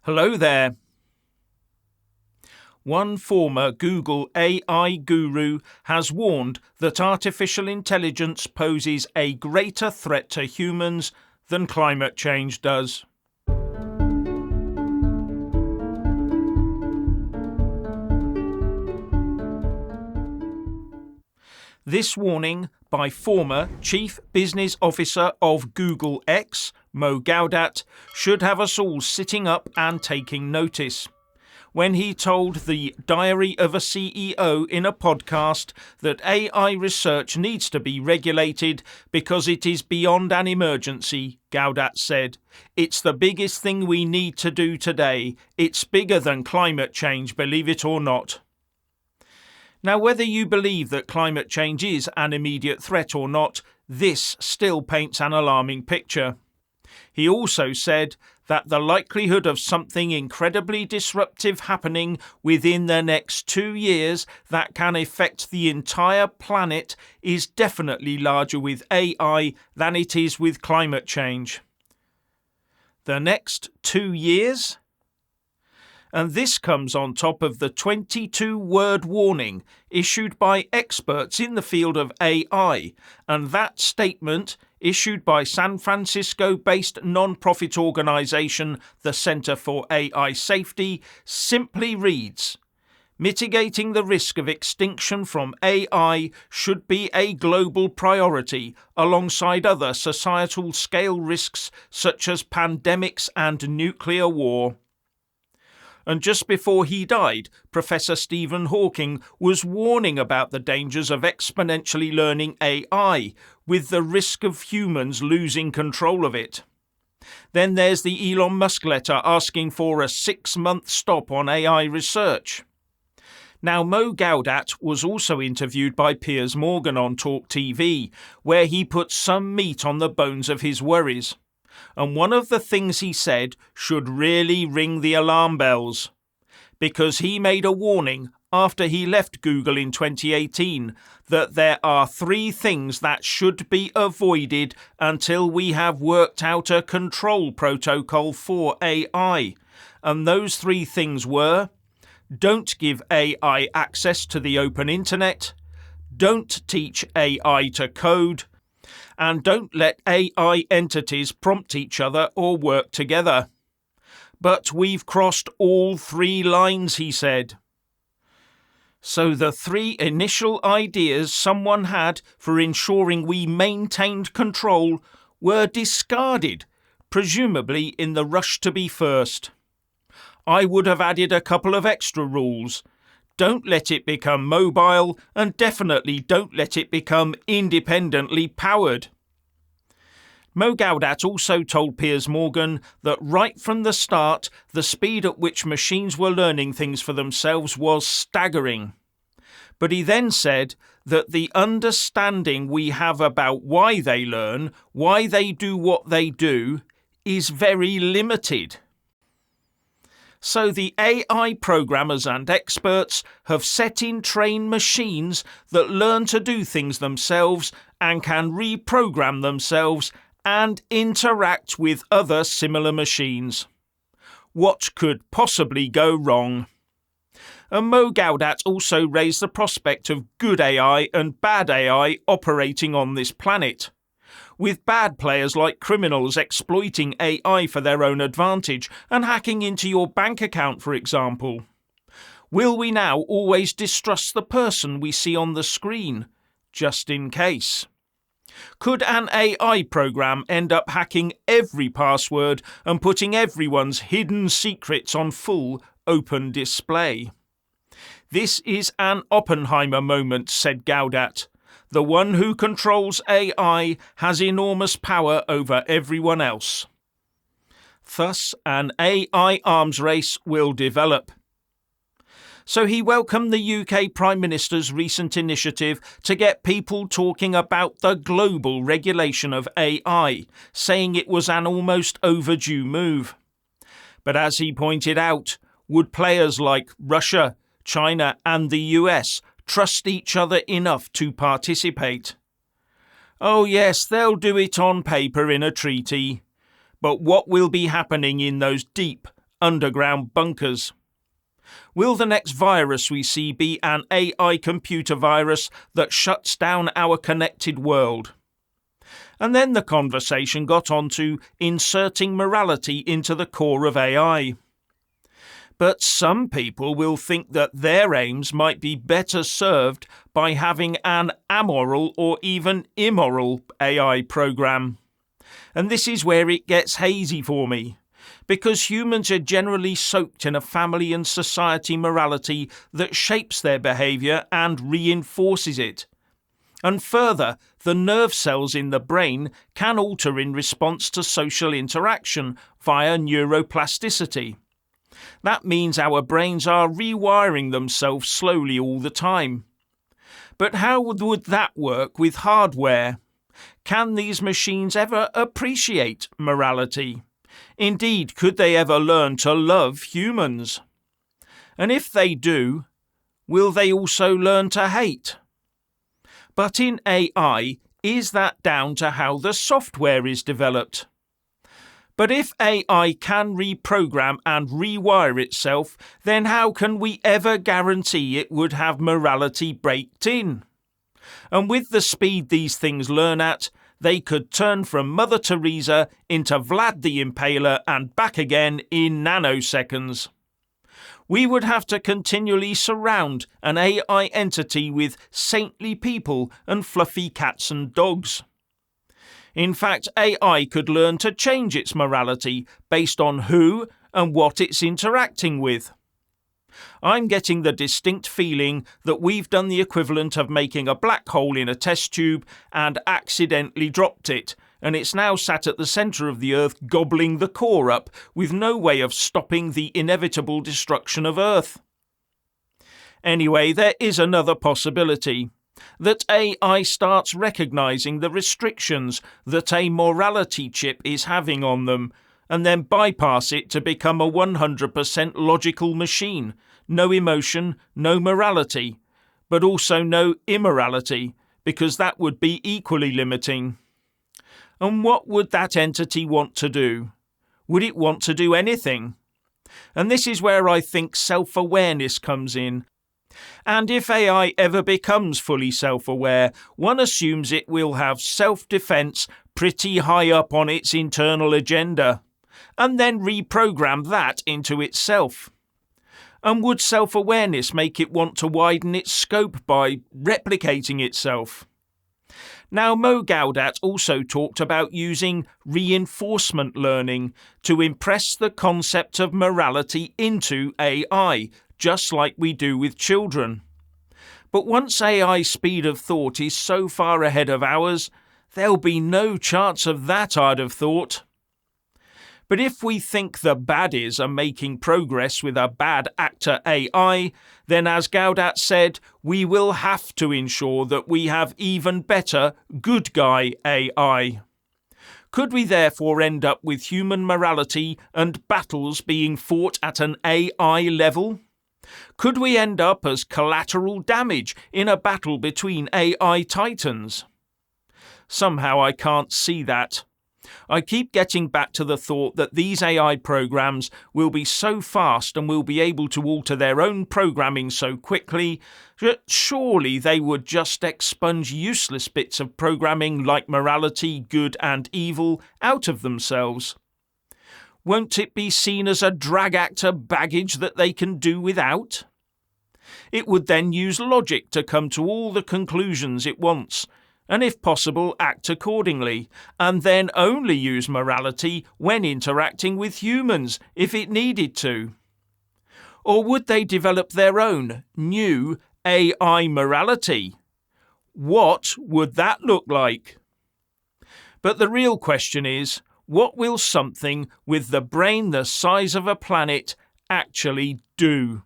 Hello there. One former Google AI guru has warned that artificial intelligence poses a greater threat to humans than climate change does. This warning by former Chief Business Officer of Google X, Mo Gawdat, should have us all sitting up and taking notice, when he told the Diary of a CEO in a podcast that AI research needs to be regulated because it is beyond an emergency. Gawdat said, "It's the biggest thing we need to do today. It's bigger than climate change, believe it or not." Now, whether you believe that climate change is an immediate threat or not, this still paints an alarming picture. He also said that the likelihood of something incredibly disruptive happening within the next 2 years that can affect the entire planet is definitely larger with AI than it is with climate change. The next 2 years? And this comes on top of the 22-word warning issued by experts in the field of AI, and that statement, issued by San Francisco-based non-profit organisation the Center for AI Safety, simply reads, "Mitigating the risk of extinction from AI should be a global priority alongside other societal scale risks such as pandemics and nuclear war." And just before he died, Professor Stephen Hawking was warning about the dangers of exponentially learning AI, with the risk of humans losing control of it. Then there's the Elon Musk letter asking for a 6-month stop on AI research. Now, Mo Gawdat was also interviewed by Piers Morgan on Talk TV, where he put some meat on the bones of his worries. And one of the things he said should really ring the alarm bells, because he made a warning after he left Google in 2018 that there are 3 things that should be avoided until we have worked out a control protocol for AI. And those 3 things were: don't give AI access to the open internet, don't teach AI to code, and don't let AI entities prompt each other or work together. But we've crossed all 3 lines, he said. So the 3 initial ideas someone had for ensuring we maintained control were discarded, presumably in the rush to be first. I would have added a couple of extra rules. Don't let it become mobile, and definitely don't let it become independently powered. Mo Gawdat also told Piers Morgan that right from the start, the speed at which machines were learning things for themselves was staggering. But he then said that the understanding we have about why they learn, why they do what they do, is very limited. So the AI programmers and experts have set in train machines that learn to do things themselves and can reprogram themselves and interact with other similar machines. What could possibly go wrong? And Mo Gawdat also raised the prospect of good AI and bad AI operating on this planet, with bad players like criminals exploiting AI for their own advantage and hacking into your bank account, for example. Will we now always distrust the person we see on the screen, just in case? Could an AI program end up hacking every password and putting everyone's hidden secrets on full open display? This is an Oppenheimer moment, said Gawdat. The one who controls AI has enormous power over everyone else. Thus, an AI arms race will develop. So he welcomed the UK Prime Minister's recent initiative to get people talking about the global regulation of AI, saying it was an almost overdue move. But as he pointed out, would players like Russia, China and the US trust each other enough to participate? Oh yes, they'll do it on paper in a treaty. But what will be happening in those deep, underground bunkers. Will the next virus we see be an AI computer virus that shuts down our connected world? And then the conversation got on to inserting morality into the core of AI. But some people will think that their aims might be better served by having an amoral or even immoral AI program. And this is where it gets hazy for me, because humans are generally soaked in a family and society morality that shapes their behaviour and reinforces it. And further, the nerve cells in the brain can alter in response to social interaction via neuroplasticity. That means our brains are rewiring themselves slowly all the time. But how would that work with hardware? Can these machines ever appreciate morality? Indeed, could they ever learn to love humans? And if they do, will they also learn to hate? But in AI, is that down to how the software is developed? But if AI can reprogram and rewire itself, then how can we ever guarantee it would have morality baked in? And with the speed these things learn at, they could turn from Mother Teresa into Vlad the Impaler and back again in nanoseconds. We would have to continually surround an AI entity with saintly people and fluffy cats and dogs. In fact, AI could learn to change its morality based on who and what it's interacting with. I'm getting the distinct feeling that we've done the equivalent of making a black hole in a test tube and accidentally dropped it, and it's now sat at the centre of the Earth gobbling the core up with no way of stopping the inevitable destruction of Earth. Anyway, there is another possibility. That AI starts recognising the restrictions that a morality chip is having on them, and then bypass it to become a 100% logical machine. No emotion, no morality, but also no immorality, because that would be equally limiting. And what would that entity want to do? Would it want to do anything? And this is where I think self-awareness comes in. And if AI ever becomes fully self-aware, one assumes it will have self-defense pretty high up on its internal agenda, and then reprogram that into itself. And would self-awareness make it want to widen its scope by replicating itself? Now, Mo Gawdat also talked about using reinforcement learning to impress the concept of morality into AI, just like we do with children. But once AI's speed of thought is so far ahead of ours, there'll be no chance of that, I'd have thought. But if we think the baddies are making progress with a bad actor AI, then as Gawdat said, we will have to ensure that we have even better good guy AI. Could we therefore end up with human morality and battles being fought at an AI level? Could we end up as collateral damage in a battle between AI titans? Somehow I can't see that. I keep getting back to the thought that these AI programs will be so fast and will be able to alter their own programming so quickly that surely they would just expunge useless bits of programming like morality, good and evil out of themselves. Won't it be seen as a drag actor baggage that they can do without? It would then use logic to come to all the conclusions it wants, and if possible act accordingly, and then only use morality when interacting with humans if it needed to. Or would they develop their own new AI morality? What would that look like? But the real question is, what will something with the brain the size of a planet actually do?